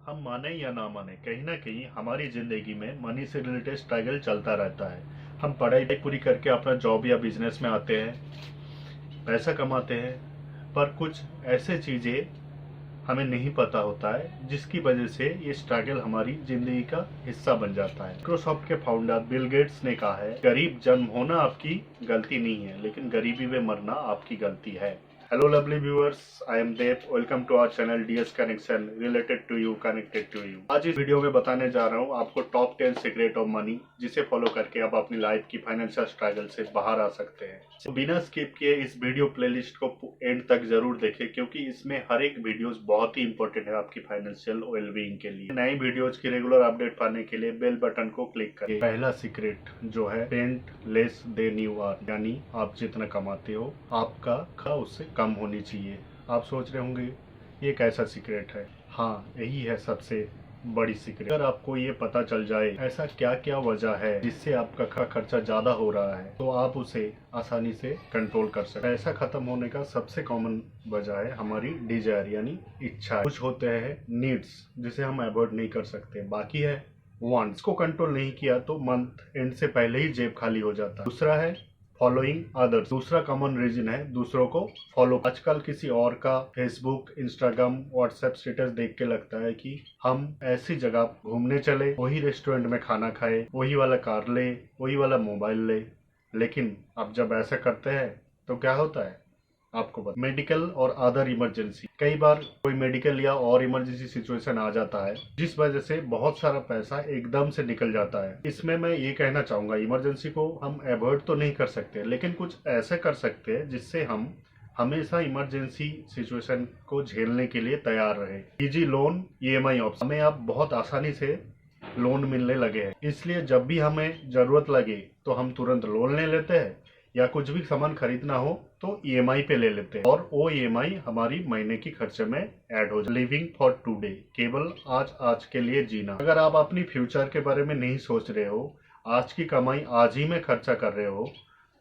हम माने या ना माने, कहीं ना कहीं हमारी जिंदगी में मनी से रिलेटेड स्ट्रगल चलता रहता है। हम पढ़ाई पूरी करके अपना जॉब या बिजनेस में आते हैं, पैसा कमाते हैं, पर कुछ ऐसे चीजें हमें नहीं पता होता है जिसकी वजह से ये स्ट्रगल हमारी जिंदगी का हिस्सा बन जाता है। माइक्रोसॉफ्ट के फाउंडर बिल गेट्स ने कहा है, गरीब जन्म होना आपकी गलती नहीं है, लेकिन गरीबी में मरना आपकी गलती है। Hello lovely viewers, I am Dev. Welcome to our channel DS connection, related to you, connected to you. आज इस वीडियो में बताने जा रहा हूँ आपको टॉप 10 सीक्रेट ऑफ मनी, जिसे फॉलो करके आप अपनी लाइफ की फाइनेंशियल स्ट्रगल से बाहर आ सकते हैं। तो बिना स्किप किए इस वीडियो प्लेलिस्ट को एंड तक जरूर देखें, क्योंकि इसमें हर एक वीडियोस बहुत ही इंपॉर्टेंट है आपकी फाइनेंशियल वेलबीइंग के लिए। नई वीडियोस की रेगुलर अपडेट पाने के लिए बेल बटन को क्लिक करें। पहला सीक्रेट जो है, spend less than you earn, यानी आप जितना कमाते हो आपका खर्चा उससे कम होनी चाहिए। आप सोच रहे होंगे ये कैसा सीक्रेट है? हाँ, यही है सबसे बड़ी सीक्रेट। अगर आपको ये पता चल जाए ऐसा क्या क्या वजह है जिससे आपका खर्चा ज्यादा हो रहा है, तो आप उसे आसानी से कंट्रोल कर सकते हैं। पैसा खत्म होने का सबसे कॉमन वजह है हमारी डिजायर, यानी इच्छा। कुछ होते हैं नीड्स जिसे हम अवॉइड नहीं कर सकते, बाकी है वांट्स को कंट्रोल नहीं किया तो मंथ एंड से पहले ही जेब खाली हो जाता है। दूसरा है फॉलोइंग अदर्स, दूसरा कॉमन रीजन है दूसरों को फॉलो। आजकल किसी और का फेसबुक, इंस्टाग्राम, व्हाट्सएप स्टेटस देख के लगता है कि हम ऐसी जगह घूमने चले, वही रेस्टोरेंट में खाना खाए, वही वाला कार ले, वही वाला मोबाइल ले। लेकिन अब जब ऐसा करते हैं तो क्या होता है आपको पता? मेडिकल और अदर इमरजेंसी, कई बार कोई मेडिकल या और इमरजेंसी सिचुएशन आ जाता है जिस वजह से बहुत सारा पैसा एकदम से निकल जाता है। इसमें मैं ये कहना चाहूंगा, इमरजेंसी को हम अवॉइड तो नहीं कर सकते, लेकिन कुछ ऐसे कर सकते हैं जिससे हम हमेशा इमरजेंसी सिचुएशन को झेलने के लिए तैयार रहे। इजी लोन, ईएमआई ऑप्शन, हमें अब बहुत आसानी से लोन मिलने लगे हैं, इसलिए जब भी हमें जरूरत लगे तो हम तुरंत लोन ले लेते हैं, या कुछ भी सामान खरीदना हो तो ईएमआई पे ले लेते हैं, और वो ईएमआई हमारी महीने की खर्चे में ऐड हो जाए। लिविंग फॉर टुडे, केवल आज के लिए जीना। अगर आप अपनी फ्यूचर के बारे में नहीं सोच रहे हो, आज की कमाई आज ही में खर्चा कर रहे हो,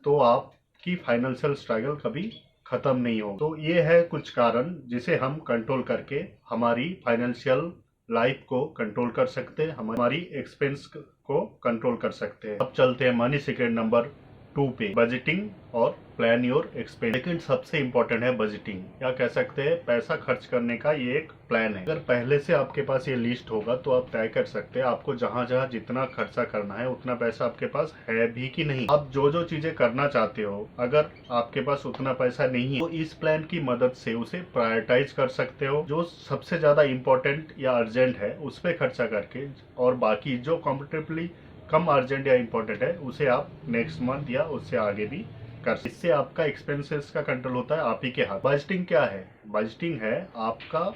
तो आपकी फाइनेंशियल स्ट्रगल कभी खत्म नहीं हो। तो ये है कुछ कारण जिसे हम कंट्रोल करके हमारी फाइनेंशियल लाइफ को कंट्रोल कर सकते हैं, हमारी एक्सपेंस को कंट्रोल कर सकते हैं। अब चलते हैं मनी सीक्रेट नंबर 2 पे, बजटिंग और प्लान योर एक्सपेंस। लेकिन सबसे इंपॉर्टेंट है बजटिंग, या कह सकते हैं पैसा खर्च करने का ये एक प्लान है। अगर पहले से आपके पास ये लिस्ट होगा तो आप तय कर सकते हैं आपको जहां जहां जितना खर्चा करना है उतना पैसा आपके पास है भी कि नहीं। आप जो जो चीजें करना चाहते हो, अगर आपके पास उतना पैसा नहीं है तो इस प्लान की मदद से उसे प्रायोरिटाइज कर सकते हो। जो सबसे ज्यादा इंपॉर्टेंट या अर्जेंट है उस पर खर्चा करके, और बाकी जो कॉम्पिटेबली कम अर्जेंट या इम्पोर्टेंट है उसे आप नेक्स्ट मंथ या उससे आगे भी कर सकते। इससे आपका एक्सपेंसेस का कंट्रोल होता है आप ही के हाथ। बजटिंग क्या है? बजटिंग है आपका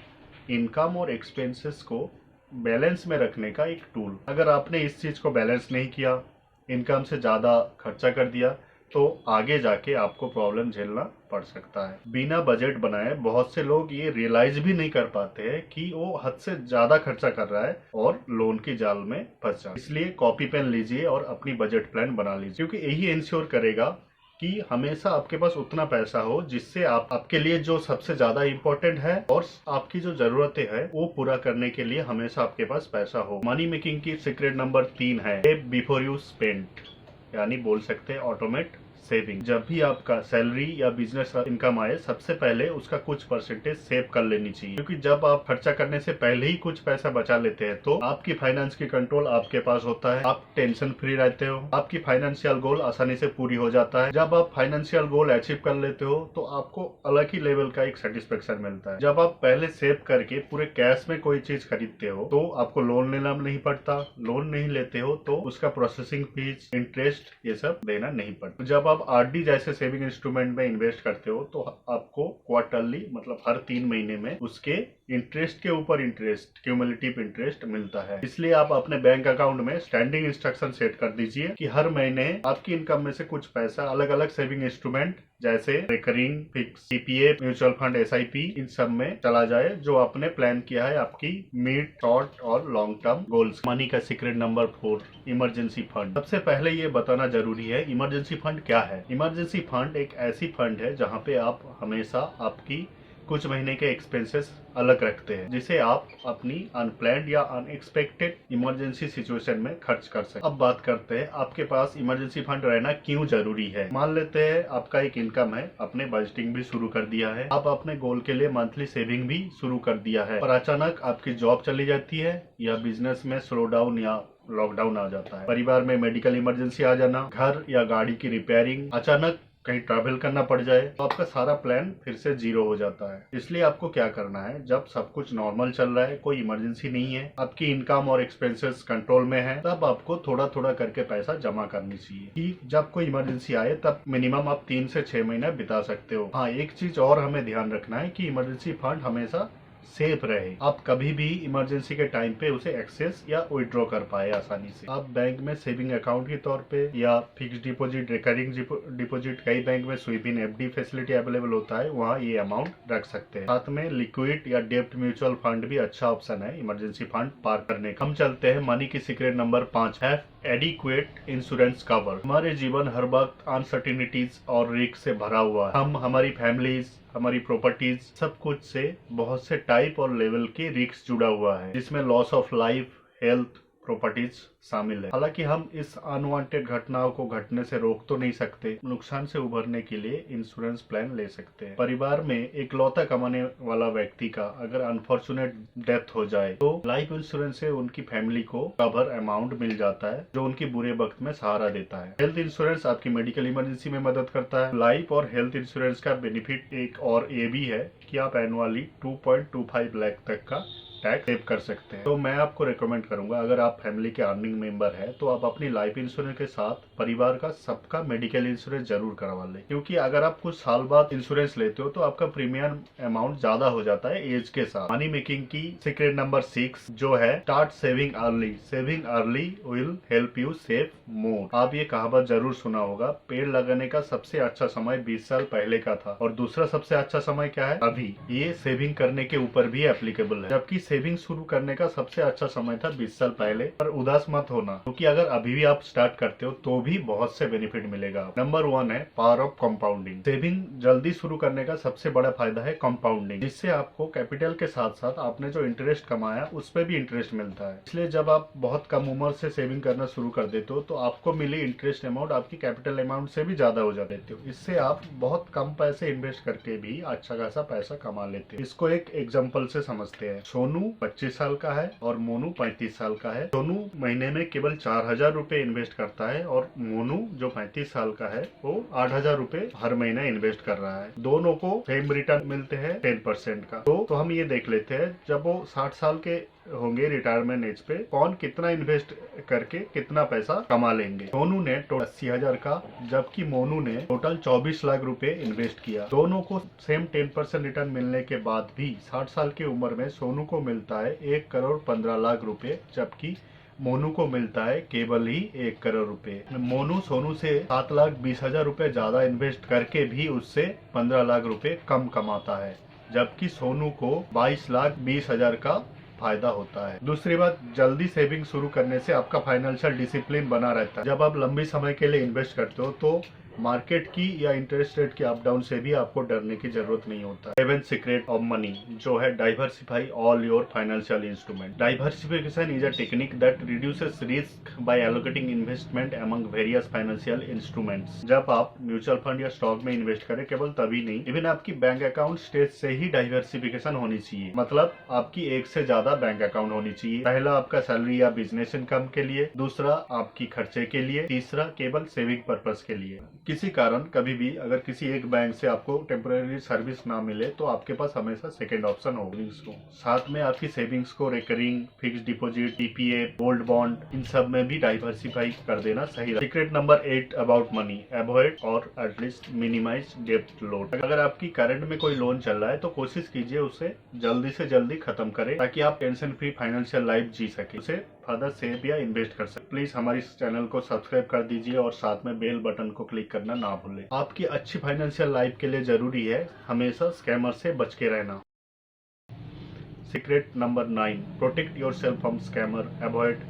इनकम और एक्सपेंसेस को बैलेंस में रखने का एक टूल। अगर आपने इस चीज को बैलेंस नहीं किया, इनकम से ज्यादा खर्चा कर दिया, तो आगे जाके आपको प्रॉब्लम झेलना पड़ सकता है। बिना बजट बनाए बहुत से लोग ये रियलाइज भी नहीं कर पाते हैं कि वो हद से ज्यादा खर्चा कर रहा है और लोन की जाल में फंस जाए। इसलिए कॉपी पेन लीजिए और अपनी बजट प्लान बना लीजिए, क्योंकि यही इंश्योर करेगा कि हमेशा आपके पास उतना पैसा हो जिससे आपके लिए जो सबसे ज्यादा इम्पोर्टेंट है और आपकी जो जरूरतें है वो पूरा करने के लिए हमेशा आपके पास पैसा हो। मनी मेकिंग की सीक्रेट नंबर 3 है, सेव बिफोर यू स्पेंड, यानी बोल सकते हैं ऑटोमेट सेविंग। जब भी आपका सैलरी या बिजनेस इनकम आए, सबसे पहले उसका कुछ परसेंटेज सेव कर लेनी चाहिए, क्योंकि जब आप खर्चा करने से पहले ही कुछ पैसा बचा लेते हैं तो आपकी फाइनेंस की कंट्रोल आपके पास होता है, आप टेंशन फ्री रहते हो, आपकी फाइनेंशियल गोल आसानी से पूरी हो जाता है। जब आप फाइनेंशियल गोल अचीव कर लेते हो तो आपको अलग ही लेवल का एक सेटिस्फेक्शन मिलता है। जब आप पहले सेव करके पूरे कैश में कोई चीज खरीदते हो तो आपको लोन लेना नहीं पड़ता, लोन नहीं लेते हो तो उसका प्रोसेसिंग फीस, इंटरेस्ट, ये सब देना नहीं पड़ता। जब आप आरडी जैसे सेविंग इंस्ट्रूमेंट में इन्वेस्ट करते हो तो आपको क्वार्टरली, मतलब हर 3 महीने में उसके इंटरेस्ट के ऊपर इंटरेस्ट, क्यूमुलेटिव इंटरेस्ट मिलता है। इसलिए आप अपने बैंक अकाउंट में स्टैंडिंग इंस्ट्रक्शन सेट कर दीजिए कि हर महीने आपकी इनकम में से कुछ पैसा अलग अलग सेविंग इंस्ट्रूमेंट जैसे recurring, fix, CPA, mutual fund, SIP, इन सब में चला जाए जो आपने प्लान किया है आपकी मिड, शॉर्ट और लॉन्ग टर्म गोल्स। मनी का सीक्रेट नंबर 4, इमरजेंसी फंड। सबसे पहले ये बताना जरूरी है इमरजेंसी फंड क्या है। इमरजेंसी फंड एक ऐसी फंड है जहाँ पे आप हमेशा आपकी कुछ महीने के एक्सपेंसेस अलग रखते हैं जिसे आप अपनी अनप्लैन्ड या अनएक्सपेक्टेड इमरजेंसी सिचुएशन में खर्च कर सकते। अब बात करते हैं आपके पास इमरजेंसी फंड रहना क्यों जरूरी है। मान लेते हैं आपका एक इनकम है, आपने बजटिंग भी शुरू कर दिया है, आप अपने गोल के लिए मंथली सेविंग भी शुरू कर दिया है, पर अचानक आपकी जॉब चली जाती है या बिजनेस में स्लो डाउन या लॉकडाउन आ जाता है, परिवार में मेडिकल इमरजेंसी आ जाना, घर या गाड़ी की रिपेयरिंग, अचानक कहीं ट्रैवल करना पड़ जाए, तो आपका सारा प्लान फिर से जीरो हो जाता है। इसलिए आपको क्या करना है, जब सब कुछ नॉर्मल चल रहा है, कोई इमरजेंसी नहीं है, आपकी इनकम और एक्सपेंसेस कंट्रोल में है, तब आपको थोड़ा थोड़ा करके पैसा जमा करनी चाहिए कि जब कोई इमरजेंसी आए तब मिनिमम आप 3 से 6 महीने बिता सकते हो। हाँ, एक चीज और हमें ध्यान रखना है कि इमरजेंसी फंड हमेशा सेफ रहे, आप कभी भी इमरजेंसी के टाइम पे उसे एक्सेस या विड्रॉ कर पाए आसानी से। आप बैंक में सेविंग अकाउंट के तौर पे या फिक्स डिपॉजिट, रिकरिंग डिपॉजिट, कई बैंक में स्वीप इन एफडी फैसिलिटी अवेलेबल होता है, वहाँ ये अमाउंट रख सकते हैं। साथ में लिक्विड या डेब्ट म्यूचुअल फंड भी अच्छा ऑप्शन है इमरजेंसी फंड पार करने का। हम चलते हैं मनी की सीक्रेट नंबर 5 है एडिक्वेट इंश्योरेंस कवर। हमारे जीवन हर वक्त अनसर्टिनिटीज और रिस्क से भरा हुआ है। हम, हमारी फैमिलीज, हमारी प्रॉपर्टीज, सब कुछ से बहुत से टाइप और लेवल के रिस्क जुड़ा हुआ है, जिसमें loss of life, health, properties शामिल है। हालांकि हम इस अनवांटेड घटनाओं को घटने से रोक तो नहीं सकते, नुकसान से उभरने के लिए इंश्योरेंस प्लान ले सकते हैं। परिवार में इकलौता कमाने वाला व्यक्ति का अगर अनफॉर्चुनेट डेथ हो जाए तो लाइफ इंश्योरेंस से उनकी फैमिली को कवर अमाउंट मिल जाता है, जो उनकी बुरे वक्त में सहारा देता है। हेल्थ इंश्योरेंस आपकी मेडिकल इमरजेंसी में मदद करता है। लाइफ और हेल्थ इंश्योरेंस का बेनिफिट एक और ये भी है कि आप एनुअली 2.25 लाख तक का टैक्स सेव कर सकते हैं। तो मैं आपको रेकमेंड करूंगा, अगर आप फैमिली के अर्निंग मेंबर है तो आप अपनी लाइफ इंश्योरेंस के साथ परिवार का सबका मेडिकल इंश्योरेंस जरूर करवा लें, क्योंकि अगर आप कुछ साल बाद इंश्योरेंस लेते हो तो आपका प्रीमियम अमाउंट ज्यादा हो जाता है एज के साथ। मनी मेकिंग की सीक्रेट नंबर 6 जो है start saving early. Saving early will help you save मोर। आप ये कहावत जरूर सुना होगा, पेड़ लगाने का सबसे अच्छा समय 20 साल पहले का था और दूसरा सबसे अच्छा समय क्या है, अभी। ये सेविंग करने के ऊपर भी एप्लीकेबल है, जबकि सेविंग शुरू करने का सबसे अच्छा समय था 20 साल पहले। पर उदास मत होना, क्योंकि अगर अभी भी आप स्टार्ट करते हो तो भी बहुत से बेनिफिट मिलेगा। नंबर 1 है पावर ऑफ कंपाउंडिंग। सेविंग जल्दी शुरू करने का सबसे बड़ा फायदा है कंपाउंडिंग, जिससे आपको कैपिटल के साथ साथ आपने जो इंटरेस्ट कमाया उस पर भी इंटरेस्ट मिलता है। इसलिए जब आप बहुत कम उम्र से सेविंग करना शुरू कर देते हो तो आपको मिली इंटरेस्ट अमाउंट आपकी कैपिटल अमाउंट से भी ज्यादा हो जाते हो। इससे आप बहुत कम पैसे इन्वेस्ट करके भी अच्छा खासा पैसा कमा लेते हो। इसको एक एग्जाम्पल से समझते हैं। सोनू 25 साल का है और मोनू 35 साल का है। सोनू महीने में केवल 4000 रुपए इन्वेस्ट करता है और मोनू जो 35 साल का है वो 8000 रुपए हर महीना इन्वेस्ट कर रहा है। दोनों को सेम रिटर्न मिलते हैं 10% का। तो हम ये देख लेते हैं, जब वो 60 साल के होंगे रिटायरमेंट एज पे, कौन कितना इन्वेस्ट करके कितना पैसा कमा लेंगे। सोनू ने टोटल 80,000 का, जबकि मोनू ने टोटल 24 लाख रुपए इन्वेस्ट किया। दोनों को सेम 10% रिटर्न मिलने के बाद भी 60 साल की उम्र में सोनू को मिलता है 1 करोड़ 15 लाख रुपए, जबकि मोनू को मिलता है केवल ही 1 करोड़ रुपए। मोनू सोनू से 7,20,000 रुपए ज्यादा इन्वेस्ट करके भी उससे 15 लाख रुपए कम कमाता है, जबकि सोनू को 22,20,000 का फायदा होता है। दूसरी बात, जल्दी सेविंग शुरू करने से आपका फाइनेंशियल डिसिप्लिन बना रहता है। जब आप लंबी समय के लिए इन्वेस्ट करते हो तो मार्केट की या इंटरेस्ट रेट के अप डाउन से भी आपको डरने की जरूरत नहीं होता। 7th सीक्रेट ऑफ मनी जो है diversify all your financial instrument. Diversification is a technique that reduces risk by allocating investment among various financial instruments. जब आप म्यूचुअल फंड या स्टॉक में इन्वेस्ट करें, केवल तभी नहीं, इवन आपकी बैंक अकाउंट स्टेज से ही डाइवर्सिफिकेशन होनी चाहिए। मतलब आपकी एक से ज्यादा बैंक अकाउंट होनी चाहिए। पहला आपका सैलरी या बिजनेस इनकम के लिए, दूसरा आपकी खर्चे के लिए, तीसरा केवल सेविंग पर्पस के लिए। किसी कारण कभी भी अगर किसी एक बैंक से आपको टेम्पररी सर्विस ना मिले तो आपके पास हमेशा सेकंड ऑप्शन होगा। साथ में आपकी सेविंग्स को recurring, fix deposit, TPF, gold bond, इन सब में भी डाइवर्सिफाई कर देना सही। Secret number 8 about money, avoid और एटलीस्ट मिनिमाइज डेब्ट लोड। अगर आपकी करंट में कोई लोन चल रहा है तो कोशिश कीजिए उसे जल्दी से जल्दी खत्म करें, ताकि आप टेंशन फ्री फाइनेंशियल लाइफ जी सके, उसे फर्दर सेव या इन्वेस्ट कर सकते। प्लीज हमारे इस चैनल को सब्सक्राइब कर दीजिए और साथ में बेल बटन को क्लिक करना ना भूलें। आपकी अच्छी फाइनेंशियल लाइफ के लिए जरूरी है हमेशा स्कैमर से बच के रहना। Secret number 9 protect yourself from scammer, avoid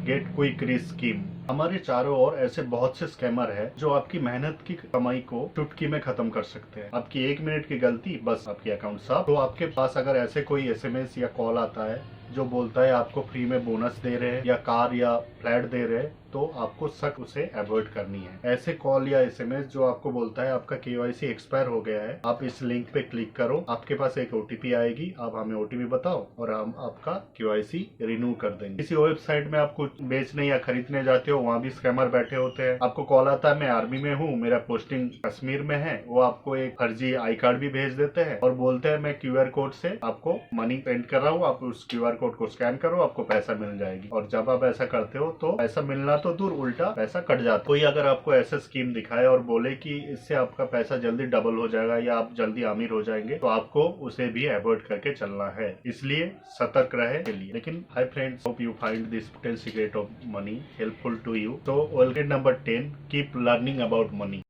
get quick rich scheme. हमारे चारों ओर ऐसे बहुत से स्कैमर है जो आपकी मेहनत की कमाई को चुटकी में खत्म कर सकते हैं। आपकी 1 मिनट की गलती बस आपकी अकाउंट साफ। तो आपके पास अगर ऐसे कोई एसएमएस या कॉल आता है जो बोलता है आपको फ्री में बोनस दे रहे हैं या कार या फ्लैट दे रहे हैं, तो आपको सख्त उसे अवॉइड करनी है। ऐसे कॉल या एसएमएस जो आपको बोलता है आपका केवाईसी एक्सपायर हो गया है, आप इस लिंक पे क्लिक करो, आपके पास एक ओटीपी आएगी, आप हमें ओटीपी बताओ और हम आपका केवाईसी रिन्यू कर देंगे। किसी वेबसाइट में आप कुछ बेचने या खरीदने जाते हो, वहाँ भी स्कैमर बैठे होते हैं। आपको कॉल आता है मैं आर्मी में हूँ, मेरा पोस्टिंग कश्मीर में है, वो आपको एक फर्जी आई कार्ड भी भेज देते हैं और बोलते हैं मैं क्यूआर कोड से आपको मनी सेंड कर रहा हूँ, आप उस क्यूआर कोड को स्कैन करो, आपको पैसा मिल जाएगी। और जब आप ऐसा करते हो तो पैसा मिलना तो दूर, उल्टा पैसा कट जाता है। कोई अगर आपको ऐसा स्कीम दिखाए और बोले कि इससे आपका पैसा जल्दी डबल हो जाएगा या आप जल्दी अमीर हो जाएंगे, तो आपको उसे भी अवॉइड करके चलना है। इसलिए सतर्क रहे के लिए। लेकिन hi friends, hope you find this 10 secret of money helpful to you. तो welcome number 10, keep learning about money.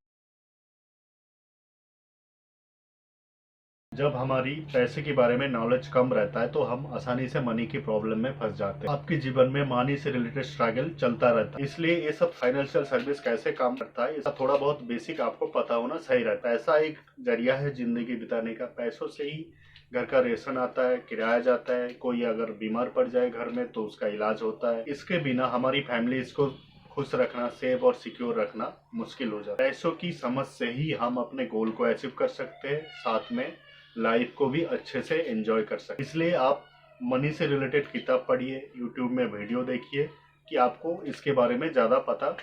जब हमारी पैसे के बारे में नॉलेज कम रहता है तो हम आसानी से मनी की प्रॉब्लम में फंस जाते हैं। आपके जीवन में मनी से रिलेटेड स्ट्रगल चलता रहता है, इसलिए ये सब फाइनेंशियल सर्विस कैसे काम करता है इसका थोड़ा बहुत बेसिक आपको पता होना सही रहता है। ऐसा एक जरिया है जिंदगी बिताने का। पैसों से ही घर का रेशन आता है, किराया जाता है, कोई अगर बीमार पड़ जाए घर में तो उसका इलाज होता है। इसके बिना हमारी फैमिली को खुश रखना, सेफ और सिक्योर रखना मुश्किल हो जाता है। पैसों की समझ से ही हम अपने गोल को अचीव कर सकते हैं, साथ में लाइफ को भी अच्छे से एंजॉय कर सकते। इसलिए आप मनी से रिलेटेड किताब पढ़िए, यूट्यूब में वीडियो देखिए कि आपको इसके बारे में ज्यादा पता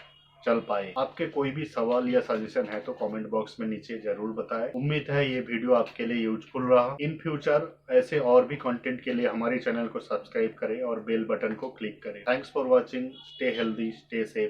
चल पाए। आपके कोई भी सवाल या सजेशन है तो कमेंट बॉक्स में नीचे जरूर बताएं। उम्मीद है ये वीडियो आपके लिए यूजफुल रहा। इन फ्यूचर ऐसे और भी कंटेंट के लिए हमारे चैनल को सब्सक्राइब करें और बेल बटन को क्लिक करें। Thanks for watching. Stay healthy, stay safe.